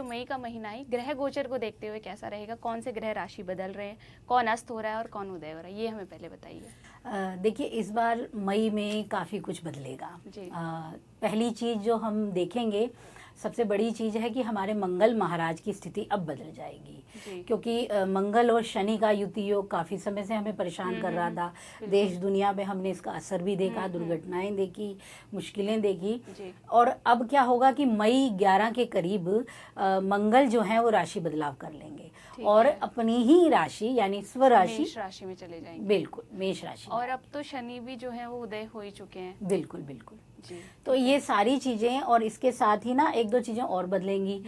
मई का महीना ही ग्रह गोचर को देखते हुए कैसा रहेगा, कौन से ग्रह राशि बदल रहे हैं, कौन अस्त हो रहा है और कौन उदय हो रहा है, ये हमें पहले बताइए। देखिए, इस बार मई में काफ़ी कुछ बदलेगा जी। पहली चीज़ जो हम देखेंगे, सबसे बड़ी चीज़ है कि हमारे मंगल महाराज की स्थिति अब बदल जाएगी, क्योंकि मंगल और शनि का युति योग काफ़ी समय से हमें परेशान कर रहा था। देश दुनिया में हमने इसका असर भी देखा, दुर्घटनाएं देखी, मुश्किलें देखी। और अब क्या होगा कि मई 11 के करीब मंगल जो है वो राशि बदलाव कर लेंगे और अपनी ही राशि यानी स्वराशि मेष राशि में चले जाएंगे। बिल्कुल, मेष राशि। और अब तो शनि भी जो है वो उदय हो ही चुके हैं। बिल्कुल बिल्कुल जी। तो ये सारी चीज़ें और इसके साथ ही ना एक दो चीज़ें और बदलेंगी।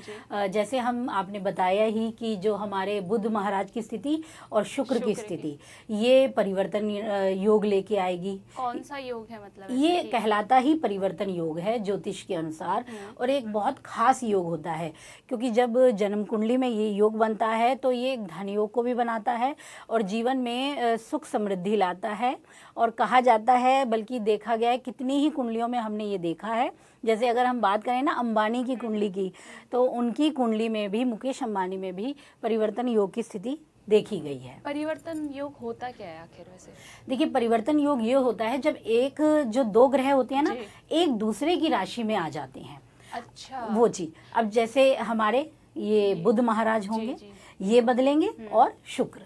जैसे हम आपने बताया ही कि जो हमारे बुध महाराज की स्थिति और शुक्र की स्थिति, ये परिवर्तन योग लेके आएगी। कौन सा योग है मतलब? ये कहलाता ही परिवर्तन योग है ज्योतिष के अनुसार, और एक बहुत खास योग होता है, क्योंकि जब जन्म कुंडली में ये योग बनता है तो ये धन योग को भी बनाता है और जीवन में सुख समृद्धि लाता है। और कहा जाता है, बल्कि देखा गया है कितनी ही कुंडलियों में हमने ये देखा है, जैसे अगर हम बात करें ना अंबानी की कुंडली की, तो उनकी कुंडली में भी, मुकेश अंबानी में भी परिवर्तन योग की स्थिति देखी गई है। परिवर्तन योग होता क्या है आखिर वैसे? देखिए, परिवर्तन योग ये होता है जब एक जो दो ग्रह होते हैं ना, एक दूसरे की राशि में आ जाते हैं। अच्छा, वो जी। अब जैसे हमारे ये बुध महाराज होंगे, ये बदलेंगे, और शुक्र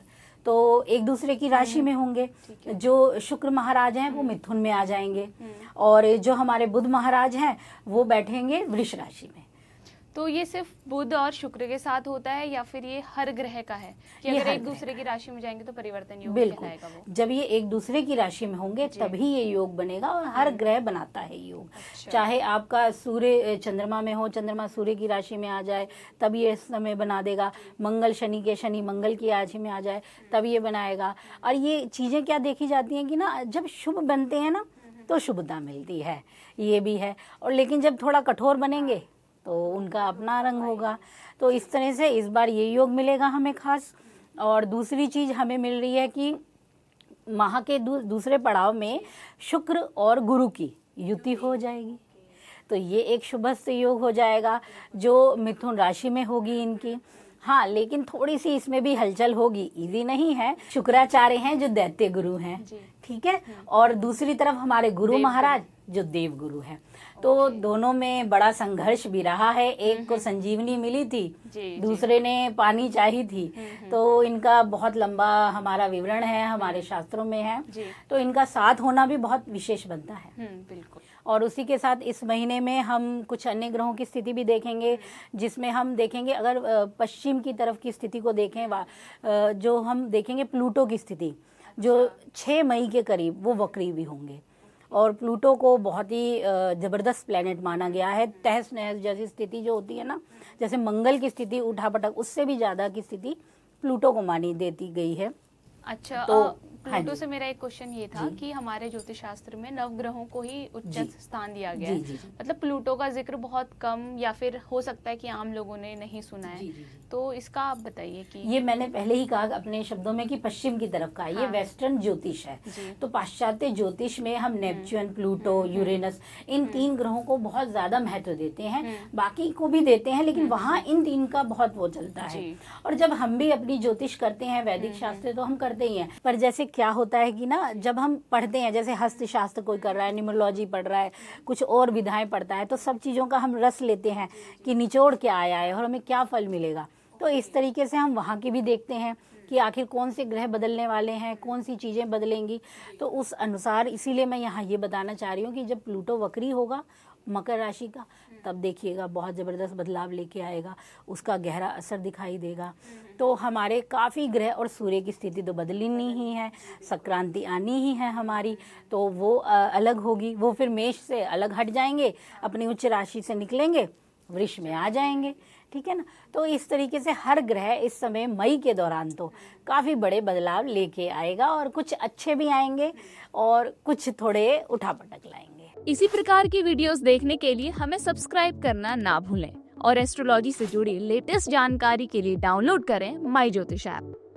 तो एक दूसरे की राशि में होंगे। जो शुक्र महाराज हैं वो मिथुन में आ जाएंगे, और जो हमारे बुध महाराज हैं वो बैठेंगे वृष राशि में। तो ये सिर्फ बुध और शुक्र के साथ होता है या फिर ये हर ग्रह का है कि अगर एक दूसरे की राशि में जाएंगे तो परिवर्तन योग कहलाएगा वो? जब ये एक दूसरे की राशि में होंगे तभी ये योग बनेगा, और हर ग्रह बनाता है योग। अच्छा। चाहे आपका सूर्य चंद्रमा में हो, चंद्रमा सूर्य की राशि में आ जाए तब ये समय बना देगा, मंगल शनि के शनि मंगल की राशि में आ जाए तब ये बनाएगा। और ये चीजें क्या देखी जाती हैं कि ना, जब शुभ बनते हैं ना तो शुभता मिलती है, ये भी है। और लेकिन जब थोड़ा कठोर बनेंगे तो उनका अपना रंग होगा। तो इस तरह से इस बार ये योग मिलेगा हमें खास। और दूसरी चीज़ हमें मिल रही है कि माह के दूसरे पड़ाव में शुक्र और गुरु की युति हो जाएगी, तो ये एक शुभस्थ योग हो जाएगा जो मिथुन राशि में होगी इनकी। हाँ, लेकिन थोड़ी सी इसमें भी हलचल होगी, इजी नहीं है। शुक्राचार्य हैं जो दैत्य गुरु हैं, ठीक है, और दूसरी तरफ हमारे गुरु महाराज जो देव गुरु हैं। तो दोनों में बड़ा संघर्ष भी रहा है। एक को संजीवनी मिली थी, दूसरे ने पानी चाही थी। तो इनका बहुत लंबा हमारा विवरण है, हमारे शास्त्रों में है। तो इनका साथ होना भी बहुत विशेष बनता है। बिल्कुल। और उसी के साथ इस महीने में हम कुछ अन्य ग्रहों की स्थिति भी देखेंगे, जिसमें हम देखेंगे, अगर पश्चिम की तरफ की स्थिति को देखें, जो हम देखेंगे प्लूटो की स्थिति, जो 6 मई के करीब वो वक्री भी होंगे। और प्लूटो को बहुत ही ज़बरदस्त प्लेनेट माना गया है। तहस नहस जैसी स्थिति जो होती है ना, जैसे मंगल की स्थिति उठापटक, उससे भी ज़्यादा की स्थिति प्लूटो को मानी देती गई है। अच्छा, तो प्लूटो से मेरा एक क्वेश्चन ये था कि हमारे ज्योतिष शास्त्र में नवग्रहों को ही उच्च स्थान दिया गया है। मतलब प्लूटो का जिक्र बहुत कम, या फिर हो सकता है कि आम लोगों ने नहीं सुना है। तो इसका आप बताइए कि ये मैंने पहले ही कहा अपने शब्दों में कि पश्चिम की तरफ का ये वेस्टर्न ज्योतिष है। तो पाश्चात्य ज्योतिष में हम नेपच्यून, प्लूटो, यूरेनस, इन 3 ग्रहों को बहुत ज्यादा महत्व देते हैं। बाकी को भी देते हैं, लेकिन वहाँ इन 3 का बहुत वो चलता है। और जब हम भी अपनी ज्योतिष करते हैं, वैदिक शास्त्र तो हम करते ही हैं, पर जैसे क्या होता है कि ना, जब हम पढ़ते हैं, जैसे हस्तशास्त्र कोई कर रहा है, न्यूमरोलॉजी पढ़ रहा है, कुछ और विधाएं पढ़ता है, तो सब चीज़ों का हम रस लेते हैं कि निचोड़ क्या आया है और हमें क्या फल मिलेगा। तो इस तरीके से हम वहाँ की भी देखते हैं कि आखिर कौन से ग्रह बदलने वाले हैं, कौन सी चीज़ें बदलेंगी। तो उस अनुसार इसीलिए मैं यहाँ ये बताना चाह रही हूँ कि जब प्लूटो वक्री होगा मकर राशि का, तब देखिएगा बहुत ज़बरदस्त बदलाव लेके आएगा, उसका गहरा असर दिखाई देगा। तो हमारे काफ़ी ग्रह और सूर्य की स्थिति तो बदलनी ही है, संक्रांति आनी ही है हमारी, तो वो अलग होगी। वो फिर मेष से अलग हट जाएंगे, अपनी उच्च राशि से निकलेंगे, वृष में आ जाएंगे, ठीक है ना। तो इस तरीके से हर ग्रह इस समय मई के दौरान तो काफ़ी बड़े बदलाव लेके आएगा, और कुछ अच्छे भी आएंगे और कुछ थोड़े उठापटक लाएंगे। इसी प्रकार की वीडियोस देखने के लिए हमें सब्सक्राइब करना ना भूलें, और एस्ट्रोलॉजी से जुड़ी लेटेस्ट जानकारी के लिए डाउनलोड करें माई ज्योतिष ऐप।